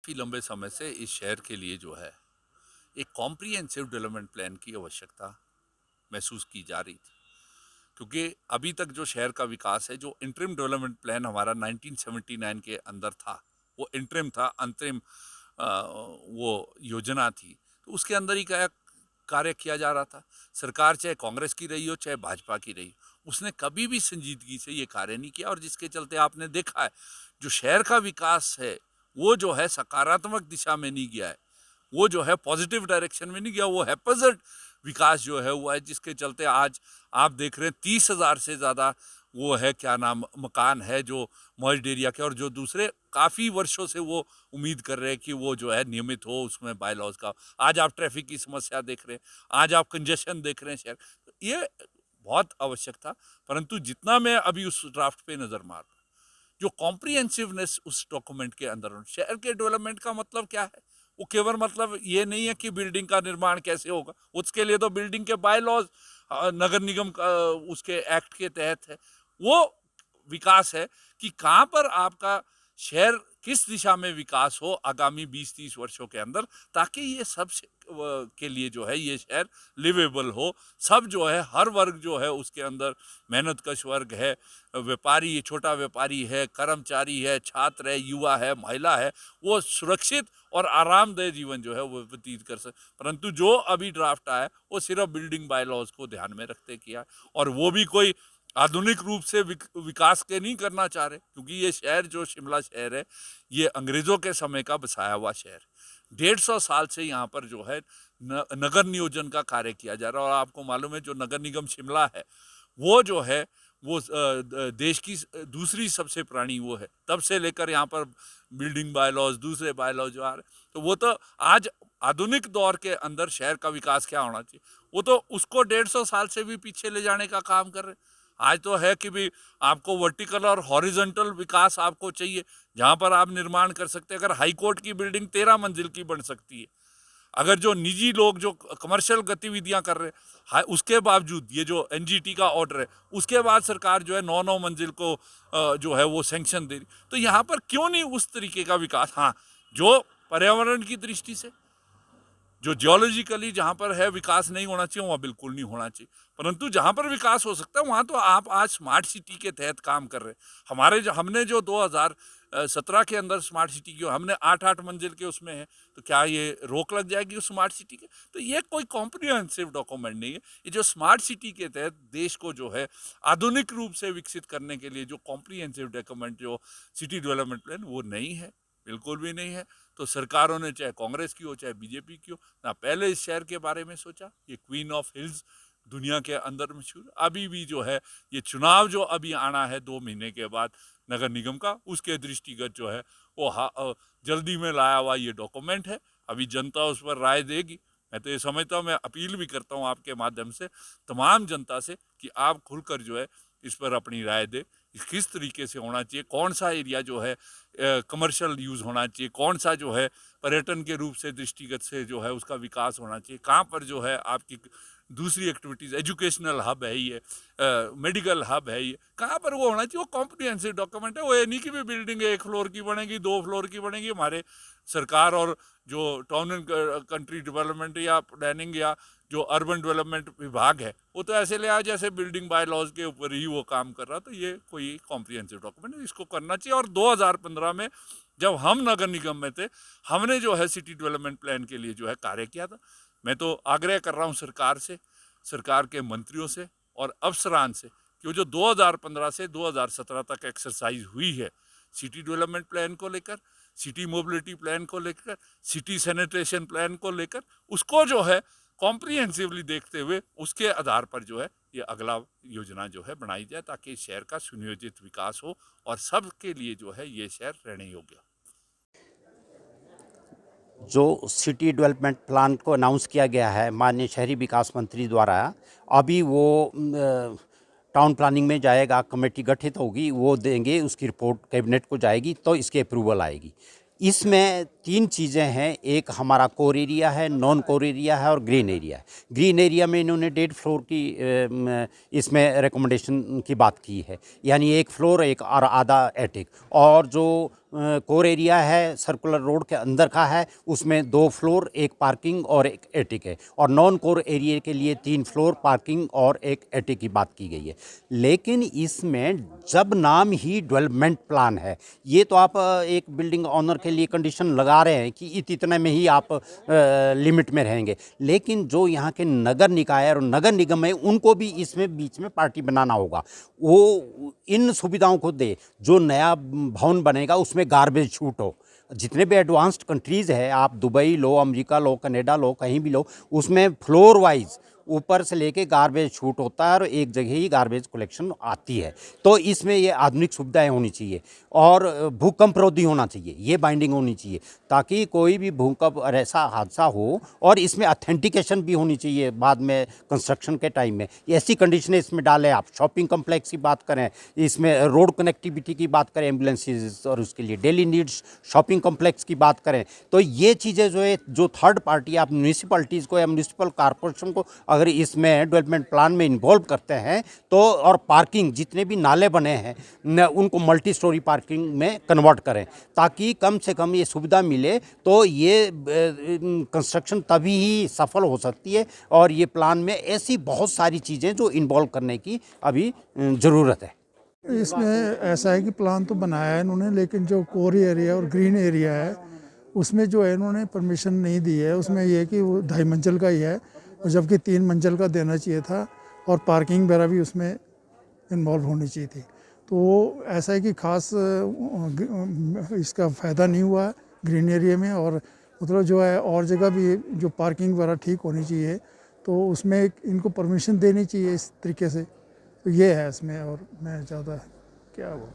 काफ़ी लंबे समय से इस शहर के लिए जो है एक कॉम्प्रिहेंसिव डेवलपमेंट प्लान की आवश्यकता महसूस की जा रही थी, क्योंकि अभी तक जो शहर का विकास है, जो इंटरिम डेवलपमेंट प्लान हमारा 1979 के अंदर था, वो इंटरिम था, अंतरिम वो योजना थी, तो उसके अंदर ही क्या कार्य किया जा रहा था। सरकार चाहे कांग्रेस की रही हो चाहे भाजपा की रही हो, उसने कभी भी संजीदगी से ये कार्य नहीं किया, और जिसके चलते आपने देखा है जो शहर का विकास है वो जो है सकारात्मक दिशा में नहीं गया है, वो जो है पॉजिटिव डायरेक्शन में नहीं गया, वो हैपोजिट विकास जो है हुआ है, जिसके चलते आज आप देख रहे हैं 30,000 से ज़्यादा वो है क्या नाम मकान है जो मॉइस्ड एरिया के, और जो दूसरे काफ़ी वर्षों से वो उम्मीद कर रहे हैं कि वो जो है नियमित हो उसमें बाय लॉज का। आज आप ट्रैफिक की समस्या देख रहे हैं, आज आप कंजेशन देख रहे हैं शहर, तो ये बहुत आवश्यक था। परंतु जितना मैं अभी उस ड्राफ्ट पे नज़र मार रहा, जो कॉम्प्रिहेंसिवनेस उस डॉक्यूमेंट के अंदर, शहर के डेवलपमेंट का मतलब क्या है, वो केवल मतलब ये नहीं है कि बिल्डिंग का निर्माण कैसे होगा, उसके लिए तो बिल्डिंग के बाय लॉज नगर निगम का उसके एक्ट के तहत है, वो विकास है कि कहाँ पर आपका शहर किस दिशा में विकास हो आगामी 20-30 वर्षों के अंदर, ताकि ये सब के लिए जो है ये शहर लिवेबल हो। सब जो है हर वर्ग जो है उसके अंदर, मेहनतकश वर्ग है, व्यापारी, छोटा व्यापारी है, कर्मचारी है, छात्र है, युवा है, महिला है, वो सुरक्षित और आरामदेह जीवन जो है वो व्यतीत कर सके। परंतु जो अभी ड्राफ्ट आया वो सिर्फ बिल्डिंग बाय लॉज को ध्यान में रखते किया, और वो भी कोई आधुनिक रूप से विकास के नहीं करना चाह रहे, क्योंकि ये शहर जो शिमला शहर है ये अंग्रेजों के समय का बसाया हुआ शहर, 150 साल से यहाँ पर जो है नगर नियोजन का कार्य किया जा रहा है। और आपको मालूम है जो नगर निगम शिमला है वो जो है वो देश की दूसरी सबसे पुरानी वो है, तब से लेकर यहाँ पर बिल्डिंग बाय लॉज, दूसरे बाय लॉज जो आ रहे, तो वो तो आज आधुनिक दौर के अंदर शहर का विकास क्या होना चाहिए, वो तो उसको 150 साल से भी पीछे ले जाने का काम कर रहे। आज तो है कि भी आपको वर्टिकल और हॉरिजॉन्टल विकास आपको चाहिए, जहाँ पर आप निर्माण कर सकते हैं। अगर हाई कोर्ट की बिल्डिंग 13 मंजिल की बन सकती है, अगर जो निजी लोग जो कमर्शियल गतिविधियां कर रहे हैं उसके बावजूद ये जो एनजीटी का ऑर्डर है उसके बाद सरकार जो है 9-9 मंजिल को जो है वो सैंक्शन दे रही, तो यहाँ पर क्यों नहीं उस तरीके का विकास। हाँ, जो पर्यावरण की दृष्टि से जो जियोलॉजिकली जहाँ पर है विकास नहीं होना चाहिए वहाँ बिल्कुल नहीं होना चाहिए, परंतु जहाँ पर विकास हो सकता है वहाँ तो आप आज स्मार्ट सिटी के तहत काम कर रहे हैं। हमने जो 2017 के अंदर स्मार्ट सिटी की हमने 8-8 मंजिल के उसमें है, तो क्या ये रोक लग जाएगी उस स्मार्ट सिटी के? तो ये कोई कॉम्प्रिहेंसिव डॉक्यूमेंट नहीं है। ये जो स्मार्ट सिटी के तहत देश को जो है आधुनिक रूप से विकसित करने के लिए जो कॉम्प्रिहेंसिव डॉक्यूमेंट जो सिटी डेवलपमेंट प्लान वो नहीं है, बिल्कुल भी नहीं है। तो सरकारों ने चाहे कांग्रेस की हो चाहे बीजेपी की हो, ना पहले इस शहर के बारे में सोचा। ये क्वीन ऑफ हिल्स दुनिया के अंदर मशहूर, अभी भी जो है ये चुनाव जो अभी आना है 2 महीने के बाद नगर निगम का, उसके दृष्टिगत जो है वो जल्दी में लाया हुआ ये डॉक्यूमेंट है। अभी जनता उस पर राय देगी। मैं तो ये समझता हूँ, मैं अपील भी करता हूँ आपके माध्यम से तमाम जनता से कि आप खुलकर जो है इस पर अपनी राय दें, किस तरीके से होना चाहिए, कौन सा एरिया जो है कमर्शियल यूज़ होना चाहिए, कौन सा जो है पर्यटन के रूप से दृष्टिगत से जो है उसका विकास होना चाहिए, कहाँ पर जो है आपकी दूसरी एक्टिविटीज़, एजुकेशनल हब है ये, मेडिकल हब है ये, कहाँ पर वो होना चाहिए। वो कॉम्प्रिहेंसिव डॉक्यूमेंट है, वो ये नहीं कि भी बिल्डिंग 1 फ्लोर की बनेगी 2 फ्लोर की बनेगी। हमारे सरकार और जो टाउन एंड कंट्री डेवलपमेंट या प्लानिंग या जो अर्बन डेवलपमेंट विभाग है वो तो ऐसे ले आया जैसे बिल्डिंग बाय लॉज के ऊपर ही वो काम कर रहा। तो ये कोई कॉम्प्रिहेंसिव डॉक्यूमेंट है, इसको करना चाहिए। और 2015 में जब हम नगर निगम में थे, हमने जो है सिटी डेवलपमेंट प्लान के लिए जो है कार्य किया था। मैं तो आग्रह कर रहा हूँ सरकार से, सरकार के मंत्रियों से और अफसरान से कि जो 2015 से 2017 तक एक्सरसाइज हुई है सिटी डेवलपमेंट प्लान को लेकर, सिटी मोबिलिटी प्लान को लेकर, सिटी सैनिटेशन प्लान को लेकर, उसको जो है कॉम्प्रिहेंसिवली देखते हुए उसके आधार पर जो है ये अगला योजना जो है बनाई जाए, ताकि शहर का सुनियोजित विकास हो और सबके लिए जो है ये शहर रहने योग्य हो। जो सिटी डेवलपमेंट प्लान को अनाउंस किया गया है माननीय शहरी विकास मंत्री द्वारा, अभी वो टाउन प्लानिंग में जाएगा, कमेटी गठित होगी, वो देंगे, उसकी रिपोर्ट कैबिनेट को जाएगी तो इसकी अप्रूवल आएगी। इसमें तीन चीज़ें हैं, एक हमारा कोर एरिया है, नॉन कोर एरिया है और ग्रीन एरिया है। ग्रीन एरिया में इन्होंने 1.5 फ्लोर की इसमें रिकमेंडेशन की बात की है, यानी 1 फ्लोर एक और आधा एटिक। और जो कोर एरिया है सर्कुलर रोड के अंदर का है, उसमें 2 फ्लोर, 1 पार्किंग और 1 एटिक है। और नॉन कोर एरिया के लिए 3 फ्लोर, पार्किंग और 1 एटिक की बात की गई है। लेकिन इसमें जब नाम ही डेवलपमेंट प्लान है, ये तो आप एक बिल्डिंग ऑनर के लिए कंडीशन लगा रहे हैं कि इतने में ही आप लिमिट में रहेंगे, लेकिन जो यहाँ के नगर निकाय और नगर निगम है उनको भी इसमें बीच में पार्टी बनाना होगा। वो इन सुविधाओं को दे, जो नया भवन बनेगा उसमें गार्बेज छूट हो। जितने भी एडवांस्ड कंट्रीज़ है, आप दुबई लो, अमेरिका लो, कनाडा लो, कहीं भी लो, उसमें फ्लोर वाइज ऊपर से लेके गार्बेज छूट होता है और एक जगह ही गार्बेज कलेक्शन आती है। तो इसमें ये आधुनिक सुविधाएं होनी चाहिए और भूकंप रोधी होना चाहिए, ये बाइंडिंग होनी चाहिए, ताकि कोई भी भूकंप और ऐसा हादसा हो। और इसमें ऑथेंटिकेशन भी होनी चाहिए बाद में कंस्ट्रक्शन के टाइम में, ऐसी कंडीशनें इसमें डालें। आप शॉपिंग कम्प्लेक्स की बात करें, इसमें रोड कनेक्टिविटी की बात करें, एम्बुलेंसेज और उसके लिए डेली नीड्स शॉपिंग कम्प्लेक्स की बात करें, तो ये चीज़ें जो है, जो थर्ड पार्टी आप म्यूनिसिपलिटीज़ को या म्यूनिसिपल कॉरपोरेशन को अगर इसमें डेवलपमेंट प्लान में इन्वॉल्व करते हैं तो, और पार्किंग जितने भी नाले बने हैं उनको मल्टी स्टोरी पार्किंग में कन्वर्ट करें, ताकि कम से कम ये सुविधा मिले। तो ये कंस्ट्रक्शन तभी ही सफल हो सकती है। और ये प्लान में ऐसी बहुत सारी चीज़ें जो इन्वॉल्व करने की अभी ज़रूरत है। इसमें ऐसा है कि प्लान तो बनाया है इन्होंने, लेकिन जो कोर एरिया और ग्रीन एरिया है उसमें जो है इन्होंने परमिशन नहीं दी है। उसमें यह है कि वो 2.5 मंजिल का ही है, और जबकि 3 मंजिल का देना चाहिए था, और पार्किंग वगैरह भी उसमें इन्वॉल्व होनी चाहिए थी। तो ऐसा है कि ख़ास इसका फ़ायदा नहीं हुआ ग्रीन एरिया में। और मतलब जो है और जगह भी जो पार्किंग वगैरह ठीक होनी चाहिए, तो उसमें इनको परमिशन देनी चाहिए इस तरीके से। तो ये है इसमें, और मैं ज़्यादा क्या वो